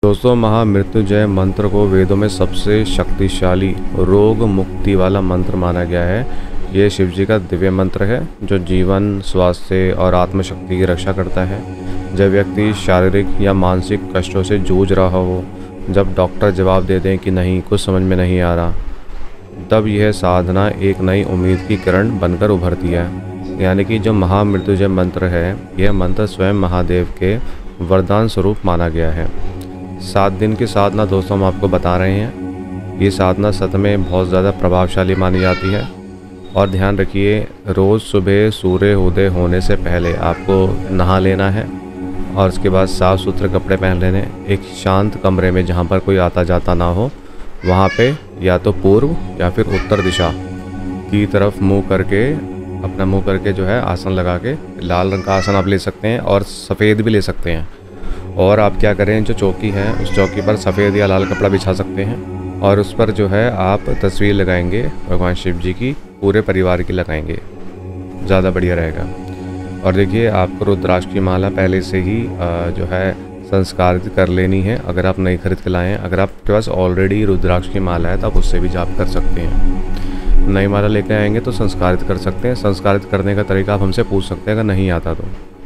दोस्तों, महामृत्युंजय मंत्र को वेदों में सबसे शक्तिशाली रोग मुक्ति वाला मंत्र माना गया है। ये शिव जी का दिव्य मंत्र है जो जीवन, स्वास्थ्य और आत्मशक्ति की रक्षा करता है। जब व्यक्ति शारीरिक या मानसिक कष्टों से जूझ रहा हो, जब डॉक्टर जवाब दे दें कि नहीं, कुछ समझ में नहीं आ रहा, तब यह साधना एक नई उम्मीद की किरण बनकर उभरती है। यानी कि जो महामृत्युंजय मंत्र है, यह मंत्र स्वयं महादेव के वरदान स्वरूप माना गया है। 7 दिन की साधना दोस्तों हम आपको बता रहे हैं। ये साधना सच में बहुत ज़्यादा प्रभावशाली मानी जाती है। और ध्यान रखिए, रोज़ सुबह सूर्य उदय होने से पहले आपको नहा लेना है और उसके बाद साफ़ सुथरे कपड़े पहन लेने। एक शांत कमरे में जहाँ पर कोई आता जाता ना हो, वहाँ पे या तो पूर्व या फिर उत्तर दिशा की तरफ अपना मुँह करके जो है आसन लगा के, लाल रंग का आसन आप ले सकते हैं और सफ़ेद भी ले सकते हैं। और आप क्या करें, जो चौकी है उस चौकी पर सफ़ेद या लाल कपड़ा बिछा सकते हैं और उस पर जो है आप तस्वीर लगाएंगे भगवान शिव जी की, पूरे परिवार की लगाएंगे, ज़्यादा बढ़िया रहेगा। और देखिए, आपको रुद्राक्ष की माला पहले से ही जो है संस्कारित कर लेनी है। अगर आप नई खरीद के लाएँ, अगर आपके पास ऑलरेडी रुद्राक्ष की माला है तो आप उससे भी जाप कर सकते हैं। नई माला लेकर आएंगे तो संस्कारित कर सकते हैं। संस्कारित करने का तरीका आप हमसे पूछ सकते हैं अगर नहीं आता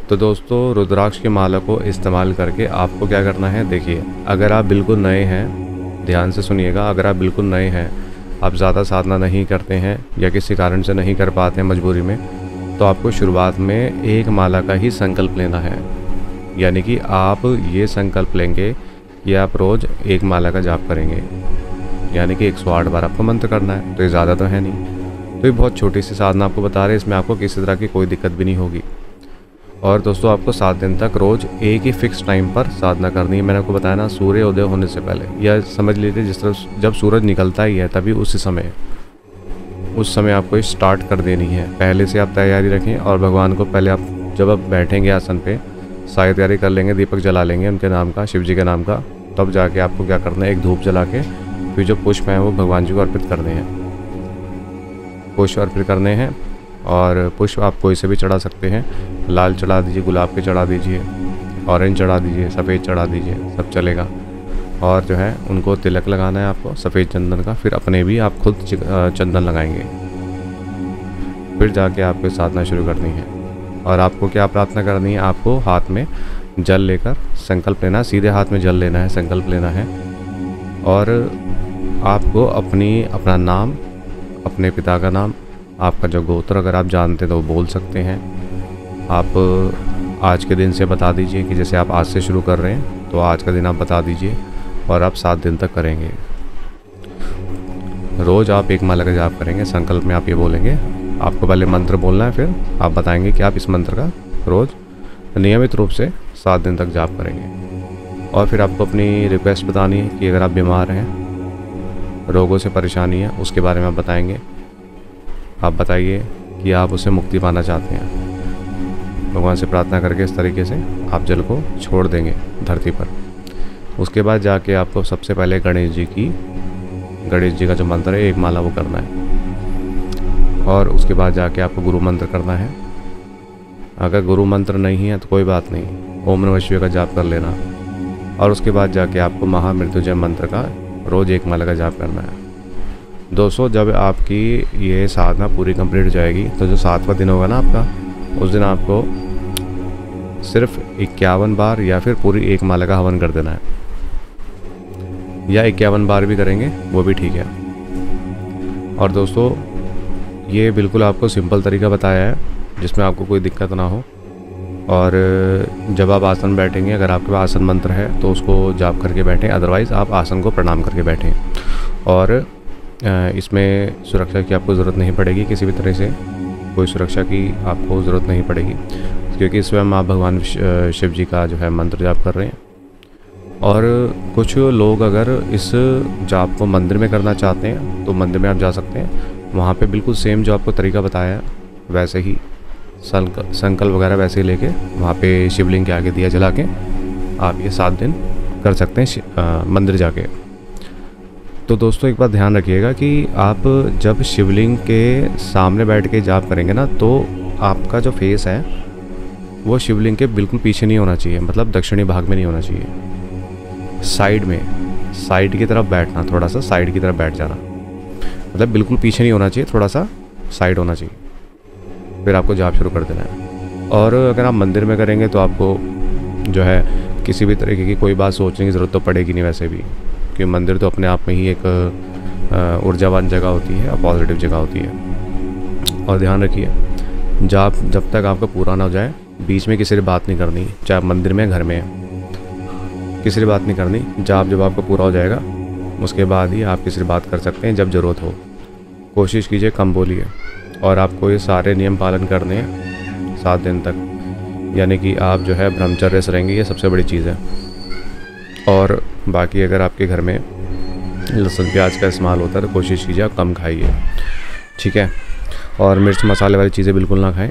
तो दोस्तों, रुद्राक्ष की माला को इस्तेमाल करके आपको क्या करना है, देखिए, अगर आप बिल्कुल नए हैं, ध्यान से सुनिएगा, अगर आप बिल्कुल नए हैं, आप ज़्यादा साधना नहीं करते हैं या किसी कारण से नहीं कर पाते हैं मजबूरी में, तो आपको शुरुआत में एक माला का ही संकल्प लेना है। यानी कि आप ये संकल्प लेंगे कि आप रोज़ एक माला का जाप करेंगे, यानी कि 108 बार आपको मंत्र करना है। तो ये ज़्यादा तो है नहीं, तो ये बहुत छोटी सी साधना आपको बता रहे हैं। इसमें आपको किसी तरह की कोई दिक्कत भी नहीं होगी। और दोस्तों, आपको 7 दिन तक रोज़ एक ही फिक्स टाइम पर साधना करनी है। मैंने आपको बताया ना, सूर्य उदय होने से पहले, या समझ लीजिए जिस तरह जब सूरज निकलता ही है तभी उस समय आपको स्टार्ट कर देनी है। पहले से आप तैयारी रखें और भगवान को पहले जब आप बैठेंगे आसन पे, सारी तैयारी कर लेंगे, दीपक जला लेंगे उनके नाम का, शिव जी के नाम का। तब जाके आपको क्या करना है, एक धूप जला के फिर जो पुष्प हैं वो भगवान जी को अर्पित करने हैं। पुष्प अर्पित करने हैं और पुष्प आप कोई से भी चढ़ा सकते हैं। लाल चढ़ा दीजिए, गुलाब के चढ़ा दीजिए, ऑरेंज चढ़ा दीजिए, सफ़ेद चढ़ा दीजिए, सब चलेगा। और जो है उनको तिलक लगाना है आपको सफ़ेद चंदन का। फिर अपने भी आप खुद चंदन लगाएंगे। फिर जाके आपको साधना शुरू करनी है। और आपको क्या प्रार्थना करनी है, आपको हाथ में जल लेकर संकल्प लेना, सीधे हाथ में जल लेना है, संकल्प लेना है। और आपको अपना नाम, अपने पिता का नाम, आपका जो गोत्र अगर आप जानते हैं तो वो बोल सकते हैं। आप आज के दिन से बता दीजिए कि जैसे आप आज से शुरू कर रहे हैं तो आज का दिन आप बता दीजिए और आप 7 दिन तक करेंगे। रोज़ आप एक माला का जाप करेंगे। संकल्प में आप ये बोलेंगे, आपको पहले मंत्र बोलना है, फिर आप बताएंगे कि आप इस मंत्र का रोज़ नियमित रूप से 7 दिन तक जाप करेंगे। और फिर आपको अपनी रिक्वेस्ट बतानी है कि अगर आप बीमार हैं, रोगों से परेशानी है, उसके बारे में आप बताएंगे। आप बताइए कि आप उससे मुक्ति पाना चाहते हैं। भगवान से प्रार्थना करके इस तरीके से आप जल को छोड़ देंगे धरती पर। उसके बाद जाके आपको सबसे पहले गणेश जी का जो मंत्र है, एक माला वो करना है। और उसके बाद जाके आपको गुरु मंत्र करना है। अगर गुरु मंत्र नहीं है तो कोई बात नहीं, ओम नमः शिवाय का जाप कर लेना। और उसके बाद जाके आपको महामृत्युंजय मंत्र का रोज़ एक माला का जाप करना है। दोस्तों, जब आपकी ये साधना पूरी कंप्लीट हो जाएगी तो जो 7वां दिन होगा ना आपका, उस दिन आपको सिर्फ 51 बार या फिर पूरी एक माला का हवन कर देना है, या 51 बार भी करेंगे वो भी ठीक है। और दोस्तों, ये बिल्कुल आपको सिंपल तरीका बताया है जिसमें आपको कोई दिक्कत ना हो। और जब आप आसन बैठेंगे, अगर आपके पास आसन मंत्र है तो उसको जाप करके बैठें, अदरवाइज़ आप आसन को प्रणाम करके बैठें। और इसमें सुरक्षा की आपको ज़रूरत नहीं पड़ेगी, किसी भी तरह से कोई सुरक्षा की आपको ज़रूरत नहीं पड़ेगी, क्योंकि स्वयं आप भगवान शिव जी का जो है मंत्र जाप कर रहे हैं। और कुछ लोग अगर इस जाप को मंदिर में करना चाहते हैं तो मंदिर में आप जा सकते हैं। वहाँ पे बिल्कुल सेम जो आपको तरीका बताया है वैसे ही संकल्प वगैरह वैसे ही लेके वहाँ पे शिवलिंग के आगे दिया जला के आप ये 7 दिन कर सकते हैं मंदिर जाके। तो दोस्तों, एक बात ध्यान रखिएगा कि आप जब शिवलिंग के सामने बैठ के जाप करेंगे ना, तो आपका जो फेस है वो शिवलिंग के बिल्कुल पीछे नहीं होना चाहिए, मतलब दक्षिणी भाग में नहीं होना चाहिए। साइड की तरफ बैठना, थोड़ा सा साइड की तरफ बैठ जाना, मतलब बिल्कुल पीछे नहीं होना चाहिए, थोड़ा सा साइड होना चाहिए। फिर आपको जाप शुरू कर देना है। और अगर आप मंदिर में करेंगे तो आपको जो है किसी भी तरीके की कोई बात सोचने की ज़रूरत तो पड़ेगी नहीं वैसे भी, क्योंकि मंदिर तो अपने आप में ही एक ऊर्जावान जगह होती है और पॉजिटिव जगह होती है। और ध्यान रखिए, जाप जब तक आपका पूरा ना हो जाए बीच में किसी से बात नहीं करनी, चाहे आप मंदिर में घर में है, किसी से बात नहीं करनी। जाप जब आपका पूरा हो जाएगा उसके बाद ही आप किसी से बात कर सकते हैं जब ज़रूरत हो। कोशिश कीजिए कम बोलिए, और आपको ये सारे नियम पालन करने हैं 7 दिन तक, यानी कि आप जो है ब्रह्मचर्य से रहेंगे, ये सबसे बड़ी चीज़ है। और बाकी अगर आपके घर में लहसुन प्याज का इस्तेमाल होता है तो कोशिश कीजिए आप कम खाइए, ठीक है। और मिर्च मसाले वाली चीज़ें बिल्कुल ना खाएं।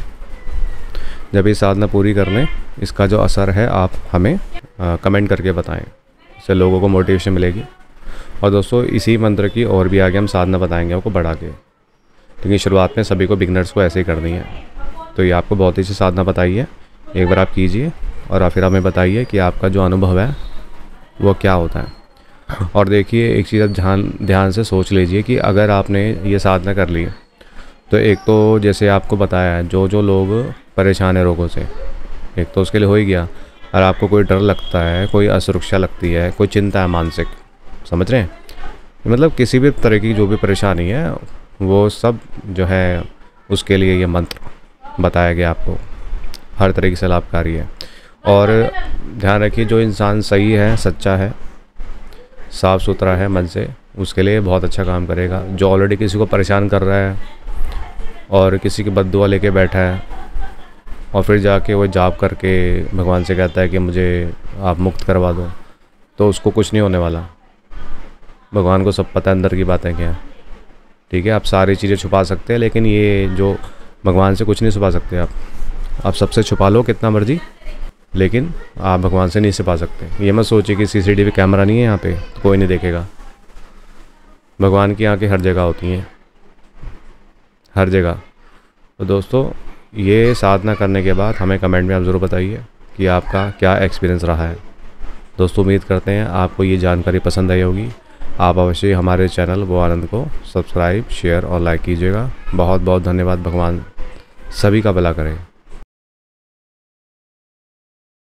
जब ये साधना पूरी कर लें, इसका जो असर है आप हमें कमेंट करके बताएं, इससे लोगों को मोटिवेशन मिलेगी। और दोस्तों इसी मंत्र की और भी आगे हम साधना बताएंगे आपको बढ़ा के, क्योंकि शुरुआत में सभी को बिगनर्स को ऐसे ही करनी है। तो ये आपको बहुत ही अच्छी साधना बताई है, एक बार आप कीजिए और फिर हमें बताइए कि आपका जो अनुभव है वो क्या होता है। और देखिए एक चीज़ आप ध्यान से सोच लीजिए कि अगर आपने ये साधना कर ली तो एक तो जैसे आपको बताया है, जो लोग परेशान है रोगों से, एक तो उसके लिए हो ही गया। और आपको कोई डर लगता है, कोई असुरक्षा लगती है, कोई चिंता है मानसिक, समझ रहे हैं, मतलब किसी भी तरह की जो भी परेशानी है वो सब जो है उसके लिए ये मंत्र बताया गया आपको, हर तरीके से लाभकारी है। और ध्यान रखिए, जो इंसान सही है, सच्चा है, साफ़ सुथरा है मन से, उसके लिए बहुत अच्छा काम करेगा। जो ऑलरेडी किसी को परेशान कर रहा है और किसी की बद्दुआ लेके बैठा है और फिर जाके वो जाप करके भगवान से कहता है कि मुझे आप मुक्त करवा दो, तो उसको कुछ नहीं होने वाला। भगवान को सब पता है अंदर की बातें क्या हैं, ठीक है। आप सारी चीज़ें छुपा सकते हैं, लेकिन ये जो भगवान से कुछ नहीं छुपा सकते आप सबसे छुपा लो कितना मर्जी, लेकिन आप भगवान से नहीं छुपा सकते। ये मत सोचिए कि CCTV कैमरा नहीं है यहाँ पे तो कोई नहीं देखेगा। भगवान की आंखें हर जगह होती हैं, हर जगह। तो दोस्तों ये साधना करने के बाद हमें कमेंट में आप ज़रूर बताइए कि आपका क्या एक्सपीरियंस रहा है। दोस्तों उम्मीद करते हैं आपको ये जानकारी पसंद आई होगी। आप अवश्य हमारे चैनल वो आनंद को सब्सक्राइब, शेयर और लाइक कीजिएगा। बहुत बहुत धन्यवाद। भगवान सभी का भला करे।